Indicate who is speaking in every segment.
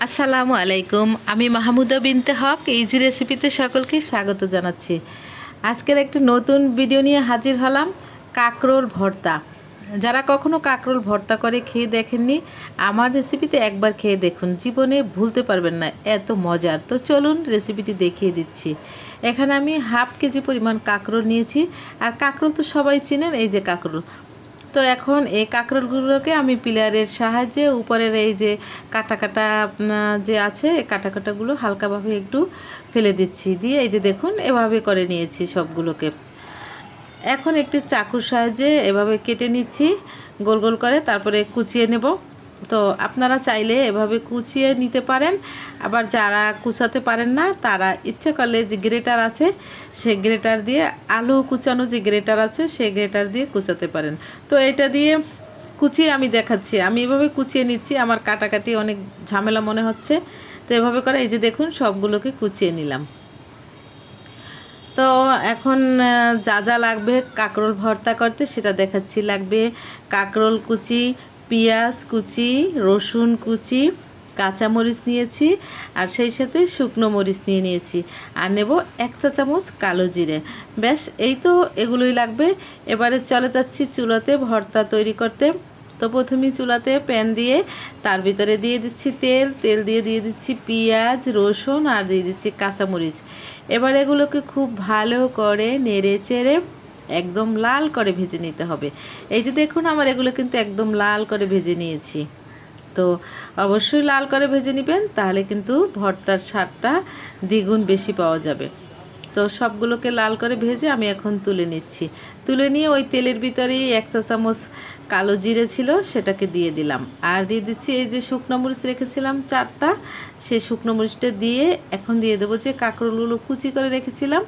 Speaker 1: আসসালামু আলাইকুম। আমি মাহমুদা বিনতে হক ইজি রেসিপিতে সকলকে স্বাগত জানাচ্ছি। আজকের একটি নতুন ভিডিও নিয়ে হাজির হলাম, কাঁকরোল ভর্তা। যারা কখনো কাঁকরোল ভর্তা করে খেয়ে দেখেননি, আমার রেসিপিতে একবার খেয়ে দেখুন, জীবনে ভুলতে পারবেন না, এত মজার। তো চলুন রেসিপিটি দেখিয়ে দিচ্ছি। এখানে আমি হাফ কেজি পরিমাণ কাঁকরোল নিয়েছি। আর কাঁকরোল তো সবাই চিনেন, এই যে কাঁকরোল। তো এখন এই কাঁকরোলগুলোকে আমি পিলারের সাহায্যে উপরের এই যে কাটা কাটা যে আছে, এই কাটা কাটাগুলো হালকাভাবে একটু ফেলে দিচ্ছি, দিয়ে এই যে দেখুন এভাবে করে নিয়েছি সবগুলোকে। এখন একটি চাকুর সাহায্যে এভাবে কেটে নিচ্ছি গোল গোল করে, তারপরে কুচিয়ে নেব। তো আপনারা চাইলে এভাবে কুচিয়ে নিতে পারেন, আবার যারা কুচাতে পারেন না তারা ইচ্ছে করলে যে গ্রেটার আছে সে গ্রেটার দিয়ে, আলু কুচানো যে গ্রেটার আছে সে গ্রেটার দিয়ে কুচাতে পারেন। তো এটা দিয়ে কুচিয়ে আমি দেখাচ্ছি, আমি এভাবে কুচিয়ে নিচ্ছি। আমার কাটাকাটি অনেক ঝামেলা মনে হচ্ছে, তো এভাবে করে এই যে দেখুন সবগুলোকে কুচিয়ে নিলাম। তো এখন যা যা লাগবে কাঁকরোল ভর্তা করতে সেটা দেখাচ্ছি। লাগবে কাঁকরোল কুচি, পেঁয়াজ কুচি, রসুন কুচি, কাঁচামরিচ নিয়েছি, আর সেই সাথে শুকনো মরিচ নিয়েছি, আর নেব 1 চা চামচ কালো জিরে। ব্যাস, এই তো এগুলোই লাগবে। এবারে চলে যাচ্ছি চুলাতে ভর্তা তৈরি করতে। তো প্রথমেই চুলাতে প্যান দিয়ে তার ভিতরে দিয়ে দিচ্ছি তেল দিয়ে দিচ্ছি পেঁয়াজ, রসুন, আর দিয়ে দিচ্ছি কাঁচামরিচ। এবার এগুলোকে খুব ভালো করে নেড়ে চেড়ে একদম লাল করে ভেজে নিতে হবে। এই যে দেখুন আমার এগুলো কিন্তু একদম লাল করে ভেজে নিয়েছি। তো অবশ্যই লাল করে ভেজে নেবেন, তাহলে কিন্তু ভর্তার স্বাদটা দ্বিগুণ বেশি পাওয়া যাবে। তো সবগুলোকে লাল করে ভেজে আমি এখন তুলে নিচ্ছি। তুলে নিয়ে ওই তেলের ভিতরেই 1 চা চামচ কালো জিরে ছিল, সেটাকে দিয়ে দিলাম। আর দিয়ে দিচ্ছি এই যে শুকনো মরিচ রেখেছিলাম 4টা, সেই শুকনো মরিচটা দিয়ে এখন দিয়ে দেবো যে কাঁকরোলগুলো কুচি করে রেখেছিলাম,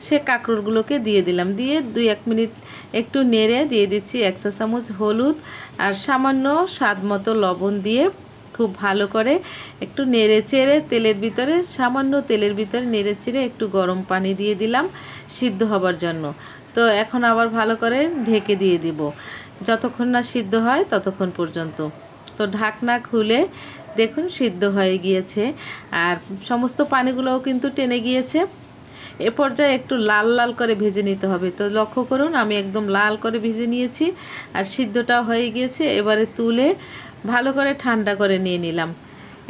Speaker 1: সে কাঁকরোলগুলোকে দিয়ে দিলাম। দিয়ে 2-1 মিনিট একটু নেড়ে দিয়ে দিচ্ছি 1 চা চামচ হলুদ, আর সামান্য স্বাদ মতো লবণ দিয়ে খুব ভালো করে একটু নেড়ে চেড়ে তেলের ভিতরে, সামান্য তেলের ভিতরে নেড়ে চেড়ে একটু গরম পানি দিয়ে দিলাম সিদ্ধ হবার জন্য। তো এখন আবার ভালো করে ঢেকে দিয়ে দিব যতক্ষণ না সিদ্ধ হয় ততক্ষণ পর্যন্ত। তো ঢাকনা খুলে দেখুন সিদ্ধ হয়ে গিয়েছে, আর সমস্ত পানিগুলোও কিন্তু টেনে গিয়েছে। এ পর্যায়ে একটু লাল লাল করে ভেজে নিতে হবে। তো লক্ষ্য করুন আমি একদম লাল করে ভেজে নিয়েছি, আর সিদ্ধটাও হয়ে গিয়েছে। এবারে তুলে ভালো করে ঠান্ডা করে নিয়ে নিলাম।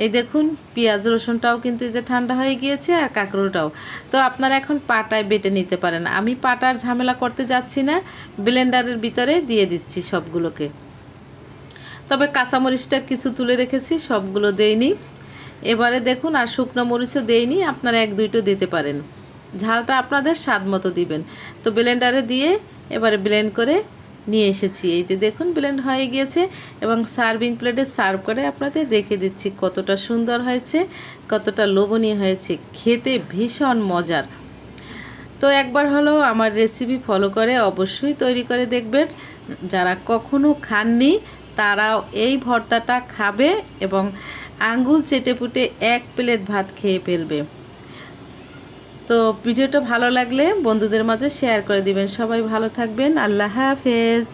Speaker 1: এই দেখুন পেঁয়াজ রসুনটাও কিন্তু এই যে ঠান্ডা হয়ে গিয়েছে, আর কাঁকরোলটাও। তো আপনারা এখন পাটায় বেটে নিতে পারেন, আমি পাটার ঝামেলা করতে যাচ্ছি না, ব্লেন্ডারের ভিতরে দিয়ে দিচ্ছি সবগুলোকে। তবে কাঁচামরিচটা কিছু তুলে রেখেছি, সবগুলো দেইনি। এবারে দেখুন আর শুকনো মরিচও দেইনি, আপনারা 1-2টো দিতে পারেন, ঝালটা আপনাদের স্বাদ মতো দিবেন। তো ব্লেন্ডারে দিয়ে এবারে ব্লেন্ড করে নিয়ে এসেছি। এই যে দেখুন ব্লেন্ড হয়ে গিয়েছে, এবং সার্ভিং প্লেটে সার্ভ করে আপনাদের দেখে দিচ্ছি কতটা সুন্দর হয়েছে, কতটা লোভনীয় হয়েছে, খেতে ভীষণ মজার। তো একবার হলো আমার রেসিপি ফলো করে অবশ্যই তৈরি করে দেখবেন। যারা কখনো খাননি তারাও এই ভর্তাটা খাবে এবং আঙ্গুল চেটেপুটে 1 প্লেট ভাত খেয়ে ফেলবে। তো ভিডিওটা ভালো লাগলে বন্ধুদের মাঝে শেয়ার করে দিবেন। সবাই ভালো থাকবেন। আল্লাহ হাফেজ।